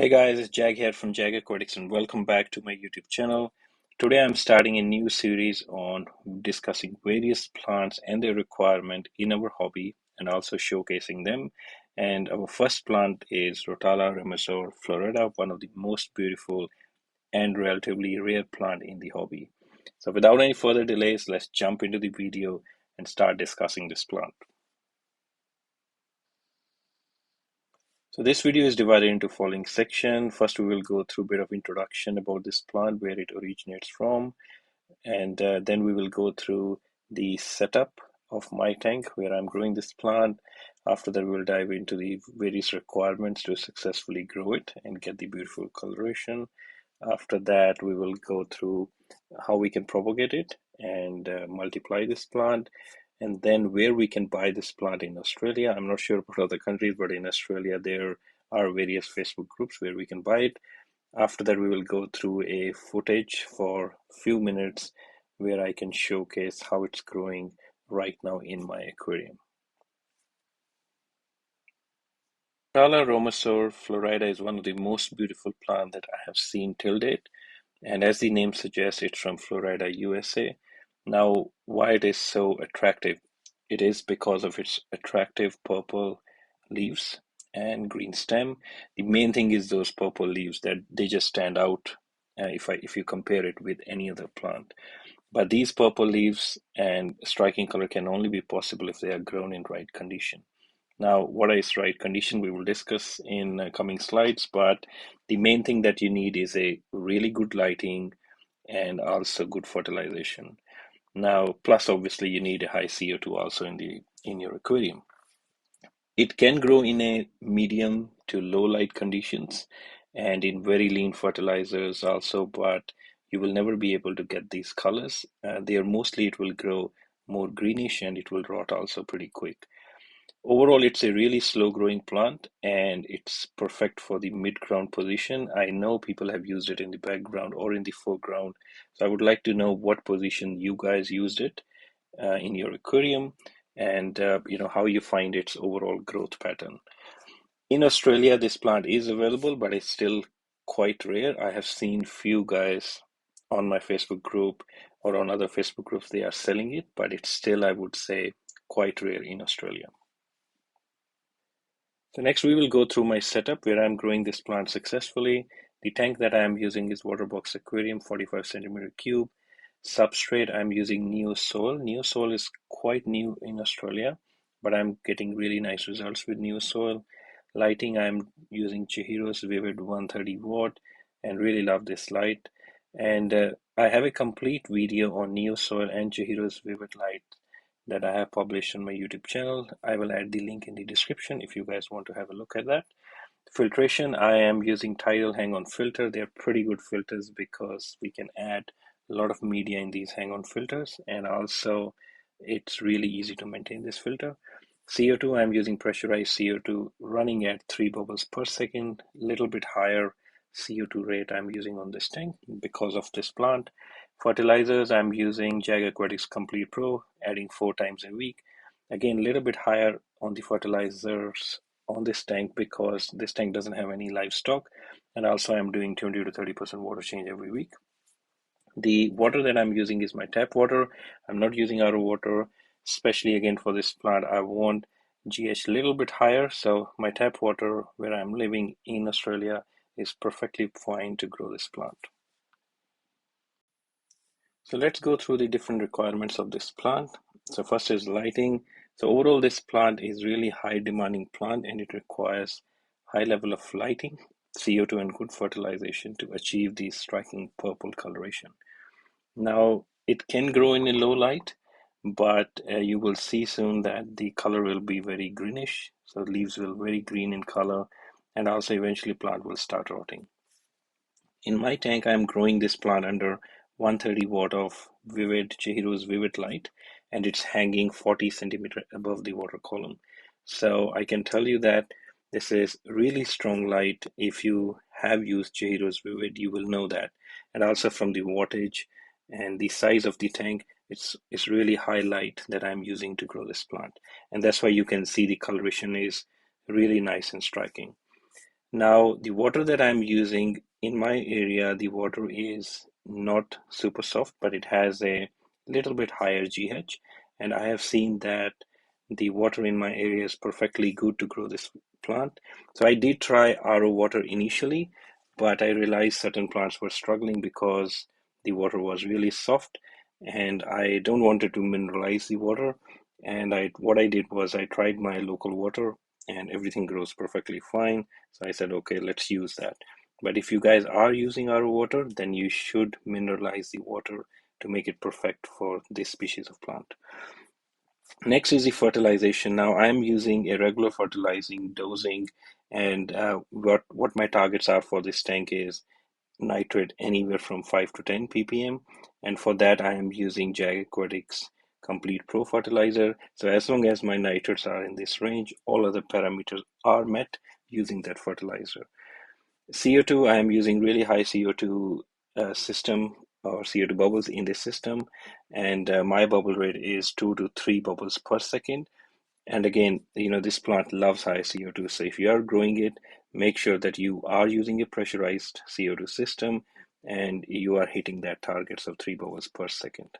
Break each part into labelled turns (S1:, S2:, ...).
S1: Hey guys, it's Jag here from Jag Aquatics and welcome back to my YouTube channel. Today I'm starting a new series on discussing various plants and their requirement in our hobby and also showcasing them. And our first plant is Rotala Ramosior Florida, one of the most beautiful and relatively rare plant in the hobby. So without any further delays, let's jump into the video and start discussing this plant. So this video is divided into following section. First, we will go through a bit of introduction about this plant, where it originates from, and then we will go through the setup of my tank where I'm growing this plant. After that, we'll dive into the various requirements to successfully grow it and get the beautiful coloration. After that, we will go through how we can propagate it and multiply this plant, and then where we can buy this plant in Australia. I'm not sure about other countries, but in Australia, there are various Facebook groups where we can buy it. After that, we will go through a footage for a few minutes where I can showcase how it's growing right now in my aquarium. Rotala Ramosior Florida is one of the most beautiful plants that I have seen till date. And as the name suggests, it's from Florida, USA. Now, why it is so attractive? It is because of its attractive purple leaves and green stem. The main thing is those purple leaves that they just stand out if you compare it with any other plant. But these purple leaves and striking color can only be possible if they are grown in right condition. Now, what is right condition we will discuss in coming slides, but the main thing that you need is a really good lighting and also good fertilization. Now, plus obviously you need a high CO2 also in your aquarium. It can grow in a medium to low light conditions and in very lean fertilizers also, but you will never be able to get these colors. It will grow more greenish and it will rot also pretty quick. Overall, it's a really slow growing plant and it's perfect for the mid-ground position. I know people have used it in the background or in the foreground. So I would like to know what position you guys used it in your aquarium and how you find its overall growth pattern. In Australia, this plant is available, but it's still quite rare. I have seen few guys on my Facebook group or on other Facebook groups, they are selling it, but it's still, I would say, quite rare in Australia. So next we will go through my setup where I'm growing this plant successfully. The tank that I am using is Waterbox Aquarium, 45 centimeter cube. Substrate, I'm using Neosoil. Neosoil is quite new in Australia, but I'm getting really nice results with Neosoil. Lighting, I'm using Chihiro's Vivid 130 watt and really love this light. And I have a complete video on Neosoil and Chihiro's Vivid light that I have published on my YouTube channel. I will add the link in the description if you guys want to have a look at that. Filtration, I am using Tidal hang-on filter. They're pretty good filters because we can add a lot of media in these hang-on filters, and also it's really easy to maintain this filter. CO2, I'm using pressurized CO2 running at 3 bubbles per second, little bit higher CO2 rate I'm using on this tank because of this plant. Fertilizers, I'm using Jag Aquatics Complete Pro, adding 4 times a week. Again, a little bit higher on the fertilizers on this tank because this tank doesn't have any livestock, and also I'm doing 20 to 30% water change every week. The water that I'm using is my tap water. I'm not using RO water, especially again for this plant. I want GH a little bit higher, so my tap water where I'm living in Australia is perfectly fine to grow this plant. So let's go through the different requirements of this plant. So first is lighting. So overall this plant is really high demanding plant and it requires high level of lighting, CO2 and good fertilization to achieve the striking purple coloration. Now it can grow in a low light, but you will see soon that the color will be very greenish. So leaves will be very green in color and also eventually plant will start rotting. In my tank, I'm growing this plant under 130 watt of Chihiro's Vivid light, and it's hanging 40 centimeter above the water column. So I can tell you that this is really strong light. If you have used Chihiro's Vivid, you will know that. And also from the wattage and the size of the tank, it's really high light that I'm using to grow this plant. And that's why you can see the coloration is really nice and striking. Now, the water that I'm using in my area, the water is not super soft, but it has a little bit higher GH. And I have seen that the water in my area is perfectly good to grow this plant. So I did try RO water initially, but I realized certain plants were struggling because the water was really soft, and I don't wanted to mineralize the water. And what I did was I tried my local water, and everything grows perfectly fine. So I said, okay, let's use that. But if you guys are using RO water, then you should mineralize the water to make it perfect for this species of plant. Next is the fertilization. Now I'm using a regular fertilizing dosing, and what my targets are for this tank is nitrate anywhere from 5 to 10 ppm, and for that I am using Jag Aquatics Complete Pro fertilizer. So as long as my nitrates are in this range, all other parameters are met using that fertilizer. CO2, I am using really high CO2 system or CO2 bubbles in this system, and my bubble rate is 2 to 3 bubbles per second. And again, this plant loves high CO2, so if you are growing it, make sure that you are using a pressurized CO2 system and you are hitting that targets of 3 bubbles per second.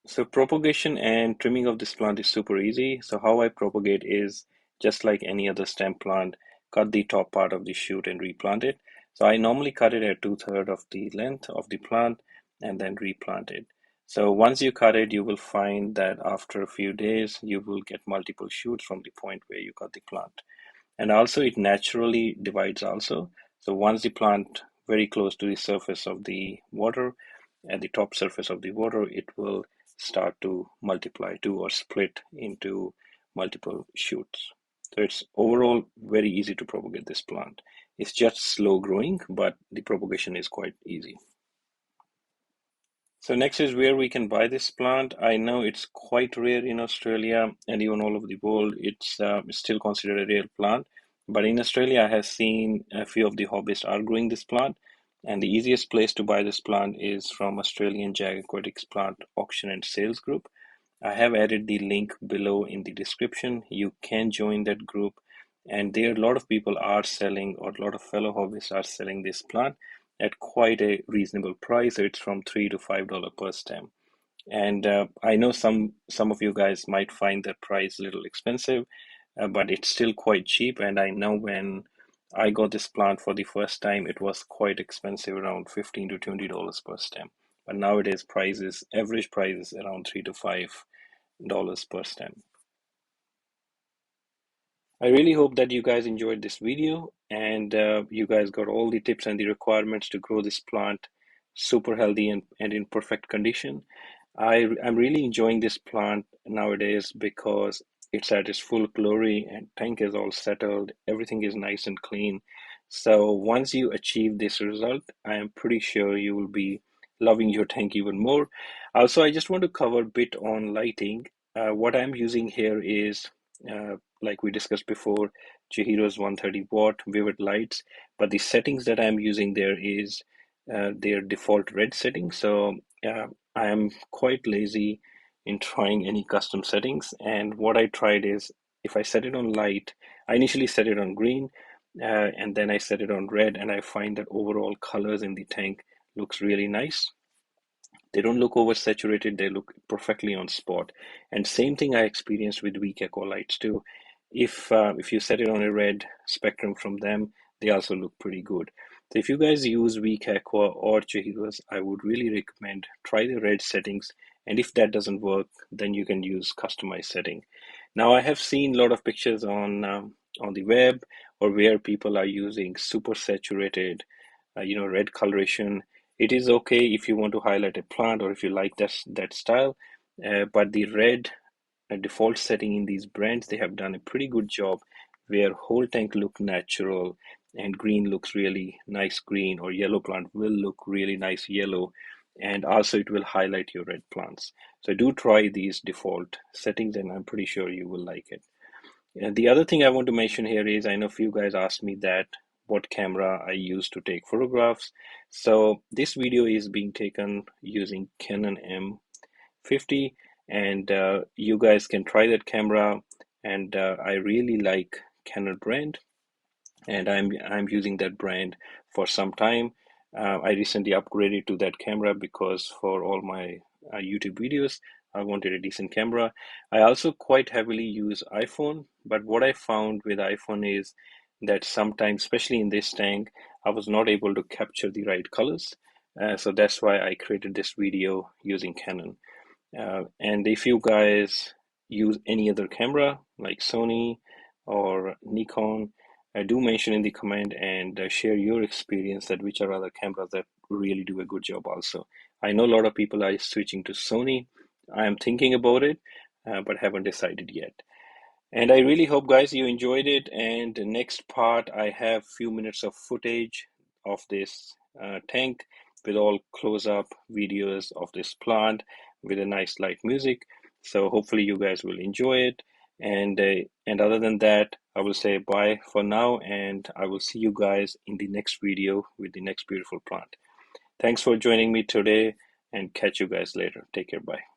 S1: So propagation and trimming of this plant is super easy. So how I propagate is just like any other stem plant, cut the top part of the shoot and replant it. So I normally cut it at 2/3 of the length of the plant and then replant it. So once you cut it, you will find that after a few days, you will get multiple shoots from the point where you cut the plant. And also it naturally divides also. So once the plant very close to the surface of the water, at the top surface of the water, it will start to multiply to or split into multiple shoots. So it's overall very easy to propagate this plant. It's just slow growing, but the propagation is quite easy. So next is where we can buy this plant. I know it's quite rare in Australia and even all over the world. It's still considered a rare plant. But in Australia, I have seen a few of the hobbyists are growing this plant. And the easiest place to buy this plant is from Australian Jag Aquatics Plant Auction and Sales Group. I have added the link below in the description. You can join that group, and there a lot of people are selling, or a lot of fellow hobbyists are selling this plant at quite a reasonable price. It's from $3 to $5 per stem. And I know some of you guys might find that price a little expensive, but it's still quite cheap. And I know when I got this plant for the first time, it was quite expensive, around $15 to $20 per stem. But nowadays, average price is around $3 to $5 per stem. I really hope that you guys enjoyed this video and you guys got all the tips and the requirements to grow this plant super healthy and in perfect condition. I'm really enjoying this plant nowadays because it's at its full glory and tank is all settled. Everything is nice and clean. So once you achieve this result, I am pretty sure you will be loving your tank even more. Also, I just want to cover a bit on lighting. What I'm using here is like we discussed before, Chihiro's 130-watt vivid lights, but the settings that I'm using there is their default red setting. So I am quite lazy in trying any custom settings. And what I tried is if I set it on light, I initially set it on green, and then I set it on red, and I find that overall colors in the tank looks really nice. They don't look oversaturated, they look perfectly on spot. And same thing I experienced with weak echo lights too. If you set it on a red spectrum from them, they also look pretty good. So if you guys use weak aqua or Chihiros, I would really recommend try the red settings. And if that doesn't work, then you can use customized setting. Now I have seen a lot of pictures on the web or where people are using super saturated, red coloration. It is okay if you want to highlight a plant or if you like that style, but the red default setting in these brands, they have done a pretty good job where whole tank look natural and green looks really nice green, or yellow plant will look really nice yellow, and also it will highlight your red plants. So do try these default settings and I'm pretty sure you will like it. And the other thing I want to mention here is I know a few guys asked me that what camera I use to take photographs. So this video is being taken using Canon M50, and you guys can try that camera. And I really like Canon brand, and I'm using that brand for some time. I recently upgraded to that camera because for all my YouTube videos, I wanted a decent camera. I also quite heavily use iPhone, but what I found with iPhone is that sometimes, especially in this tank, I was not able to capture the right colors. So that's why I created this video using Canon. And if you guys use any other camera like Sony or Nikon, do mention in the comment and share your experience that which are other cameras that really do a good job also. I know a lot of people are switching to Sony. I am thinking about it, but haven't decided yet. And I really hope, guys, you enjoyed it. And the next part, I have few minutes of footage of this tank with all close-up videos of this plant with a nice light music. So hopefully you guys will enjoy it. And other than that, I will say bye for now, and I will see you guys in the next video with the next beautiful plant. Thanks for joining me today, and catch you guys later. Take care. Bye.